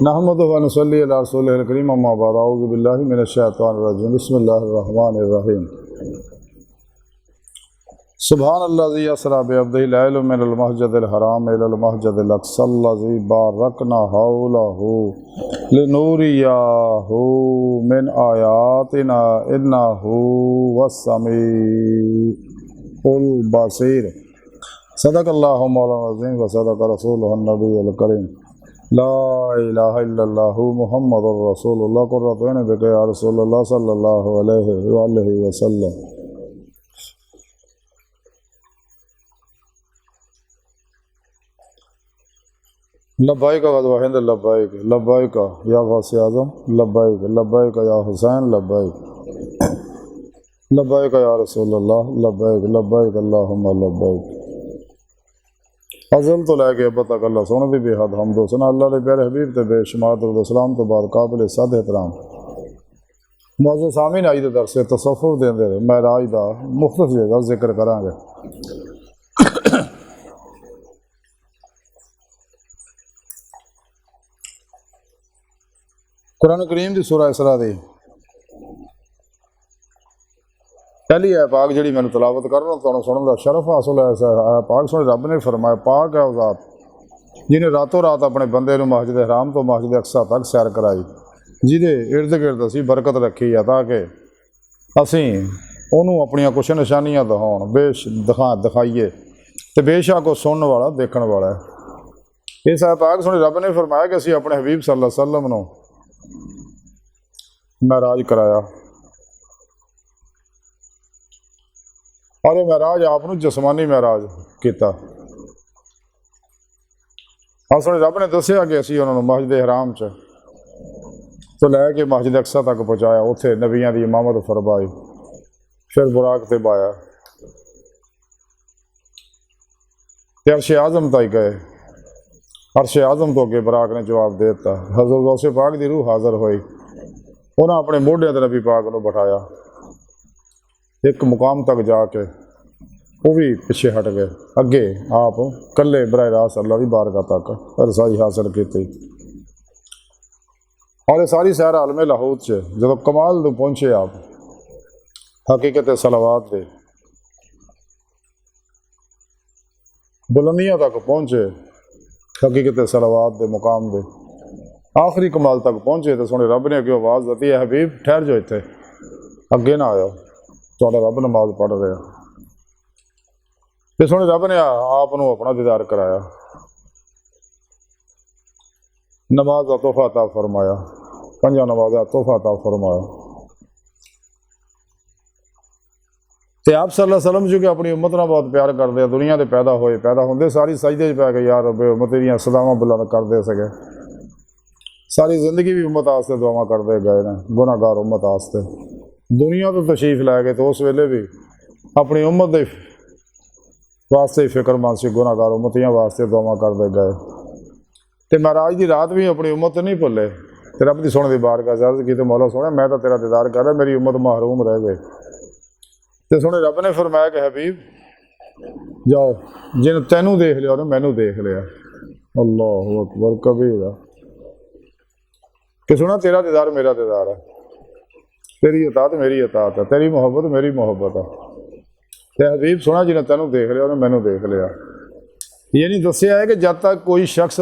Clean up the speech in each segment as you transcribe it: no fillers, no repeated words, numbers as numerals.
नहमदुहु व नसल्ली अला रसूलिहिल करीम अम्मा बाद अऊज़ु बिल्लाहि मिनश शैतानिर रजीम बिस्मिल्लाहिर रहमानिर रहीम सुब्हानल्लज़ी अस्रा बिअब्दिही लैलन मिनल मस्जिदिल हराम इलल मस्जिदिल अक़सल्लज़ी बारकना हौलहु लिनूरियहु मिन आयातिना इन्नहु वस्समीउल बसीर सदक़ल्लाहु मौलाना अज़ीम व सदक़ रसूलुहुन नबियुल करीम ला इलाहा इल्लल्लाहु मुहम्मदुर रसूलुल्लाह क़ुर्रतु ऐन बिका या रसूलल्लाह सल्लल्लाहु अलैहि वसल्लम। लब्बाइक ग़ज़वा हिंद लब्बाइक लब्बाइक या गौसे आज़म लब्बाइक लब्बाइक या हुसैन लब्बाइक लब्बाइक या रसूलल्लाह लब्बाइक लब्बाइक अल्लाहुम्मा लब्बाइक। अज़ल तो लैके अब तक अल्लाह सोने दी बेहद हमदो सना अल्लाह के प्यारे हबीब ते बेशुमार दुरूद सलाम तो बाद काबिल सद एहतराम मुअज़्ज़ज़ सामीन आई दे दरस तसव्वुफ़ देंदे महराज दा मुख्तलिफ जगह जिक्र करांगे। कुरान करीम की सूरह इसरा दी पहली है पाक जी मैं तलावत कर रहा हूँ सुनने का शरफ हासिल है। पाक सुन रब ने फरमाया पाक है उस जिन्हें रातों रात अपने बंदे को मस्जिद हराम तो मस्जिद अक्सा तक सैर कराई जिदे इर्द गिर्द असी बरकत रखी है ताकि असी उन्होंने अपन कुछ निशानियां दिखाइए तो बेशक वो सुनने वाला देखने वाला है। इस पाक सुन रब ने फरमाया कि असी अपने हबीब सल्लल्लाहु अलैहि वसल्लम को महराज कराया और ये महराज आपनों जिसमानी महराज किया। और सुने रब ने दसिया कि असी उन्होंने मस्जिद हराम च तो लैके मस्जिद अक्सा तक पहुँचाया उत्थे नबियां की इमामत फरमाई फिर बुराक ते बाया ते अर्श आज़म तक गए। अर्श आज़म तो अगे बुराक ने जवाब दे दिता। हज़रत गौसे पाक की रूह हाज़र हुई उन्हें अपने मोढे ते नबी पाक को बिठाया एक मुकाम तक जाके वो भी पिछे हट गए अगे आप कले बराह रास्त अल्लाह की बारगाह तक रसाई हासिल की। और ये सारी सैर आलम लाहौर च जो कमाल तो पहुँचे आप हकीकत सलावात दे बुलंदियां तक पहुँचे हकीकत सलावात दे मुकाम दे आखिरी कमाल तक पहुँचे तो सुने रब ने अगे आवाज़ दी है हबीब ठहर जाओ इतने अगे ना आया थोड़ा रब नमाज पढ़ रहा तो सुने रब ने आपनों अपना दीदार कराया नमाज का तोहफा अता फरमाया पंजा नमाज का तोहफा अता फरमाया। तो आप सल्लल्लाहु अलैहि वसल्लम जो कि अपनी उम्मत नाल बहुत प्यार करते हैं दुनिया के पैदा होंदे सारी सजदे पै गए यार रब्बे उम्मत दीयां सदावां बुलंद करते सके सारी जिंदगी भी उम्मत आस्ते दुआवां करते गए ने गुनाहगार उम्मत आस्ते दुनिया तो तशरीफ लै गए तो उस वेले भी अपनी उम्मत के वास्ते फिक्रमंद से गुनाहगार उम्मतियां वास्ते दुआवां करते गए। तो महराज की रात भी अपनी उम्मत नहीं भुले तो रब की सुने की बारगाह अर्ज़ की तो मौला सोहणा मैं तो तेरा दीदार कर रहा मेरी उम्मत महरूम रह गए। तो सुने रब ने फरमाया कि हबीब जाओ जिन तैनू देख लिया उन्हें मैनू देख लिया। अल्लाह अकबर कबीरा कि सुना तेरा दीदार मेरा दीदार है तेरी अतात मेरी अतात है तेरी मोहब्बत मेरी मोहब्बत है। तो हबीब सुना जिन्हें तेनों देख लिया उन्हें मैनू देख लिया। ये नहीं दसिया है कि जब तक कोई शख्स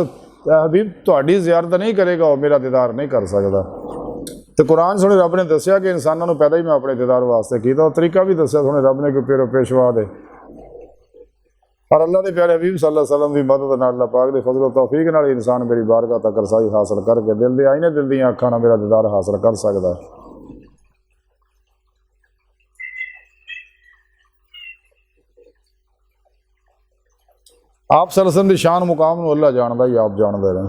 हबीब थोड़ी ज़ियारत नहीं करेगा वो मेरा दीदार नहीं कर सकता। तो कुरान सुने रब ने दसिया कि इंसानों को पैदा ही मैं अपने दीदार वास्ते किया और तरीका भी दसिया सुने रब ने कि पेरो पेशवा दे और अल्लाह के प्यारे हबीब सल्लल्लाहु अलैहि वसल्लम की मदद नाल अल्लाह पाक दे फजल तौफीक नाल इंसान मेरी बारगाह तक रसाई हासिल करके दिल दे आईने दिल दी अखां नाल मेरा दीदार हासिल कर सकता है। आप सल्लल्लाहु अलैहि वसल्लम की शान मुकाम नूं अल्लाह जानदा ही आप जानते रहे।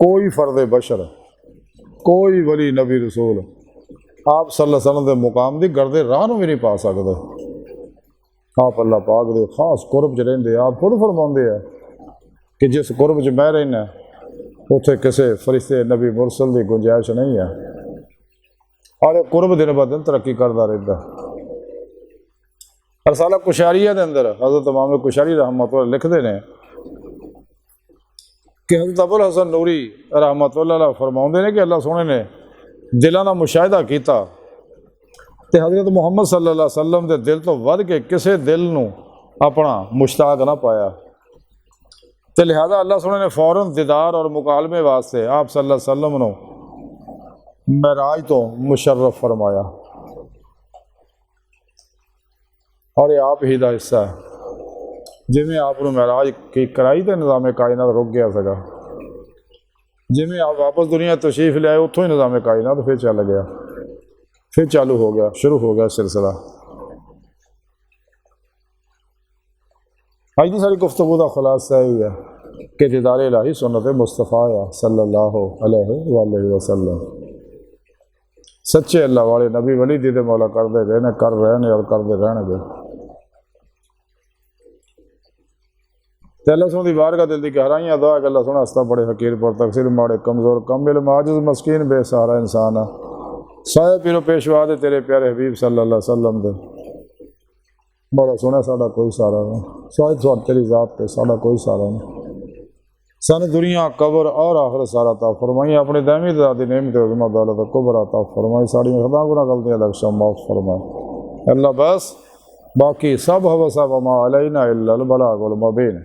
कोई फर्द बशर कोई वली नबी रसूल आप सल्लल्लाहु अलैहि वसल्लम के मुकाम की गर्दे राह भी नहीं पा सकते। आप अल्लाह पाक दे खास कुरब च रहिंदे आप खुद फरमाउंदे है कि जिस कुरब च मैं रहना उत्थे किसी फरिश्ते नबी मुरसल की गुंजाइश नहीं है और कुरब दिन ब दिन तरक्की करता रहता। रसाला कुशारिया के अंदर हज़रत इमाम कुशारी रहमतुल्लाह लिखते हैं कि हज़रत अबुल हसन नूरी रहमतुल्लाह अलैह फरमाउंदे ने कि अल्लाह सोहने ने दिलों का मुशाहिदा किया तो हज़रत मुहम्मद सल्लल्लाहु अलैहि वसल्लम के दिल तो वध के किसी दिल नूं अपना मुश्ताक ना पाया। तो लिहाजा अल्लाह सोहने ने फौरन दीदार और मुकालमे वास्ते आप सल्लल्लाहु अलैहि वसल्लम नूं महराज तो मुशर्रफ फरमाया और ये आप ही का हिस्सा है। जिमें आप महराज की कराई तो निज़ाम कायनात रुक गया सगा, जिमें आप वापस दुनिया तशरीफ ले आए उतों ही निज़ाम कायनात फिर चल गया, फिर चालू हो गया, शुरू हो गया सिलसिला। अज की सारी गुफ्तगू का खुलासा यही है कि दीदार इलाही सुन्नत मुस्तफ़ा सल्लल्लाहु अलैहि वसल्लम सच्चे अल्लाह वाले नबी वली दीदे मौला करते गए ने, कर रहे हैं और करते रहने। तो अल्लाह सोहनी बार का दिल की गहराइयाँ दुआ कि अल्लाह सोहना हस्ता बड़े हकीर पर तकसीर माड़े कमज़ोर कम इल्म आजिज़ मस्कीन बेसहारा इंसान है साए पीरो पेशवा दे तेरे प्यारे हबीब सल्लल्लाहु अलैहि वसल्लम दे मौला सोहना साडा कोई सहारा नहीं, साए थोड़ी तेरी ज़ात ते साडा कोई सहारा नहीं। सन दुनिया कबर और आखिर सारा ता फरमाई अपनी दैमी दादी नेमत उज़्मा दौलत कुबरा ता फरमाई साड़ी खदा गुना गलतियां लक्ष्य माफ़ फरमाए अल्लाह। बस बाकी सब हवसा वमा अलैना इल्लल बलागुल मुबीन।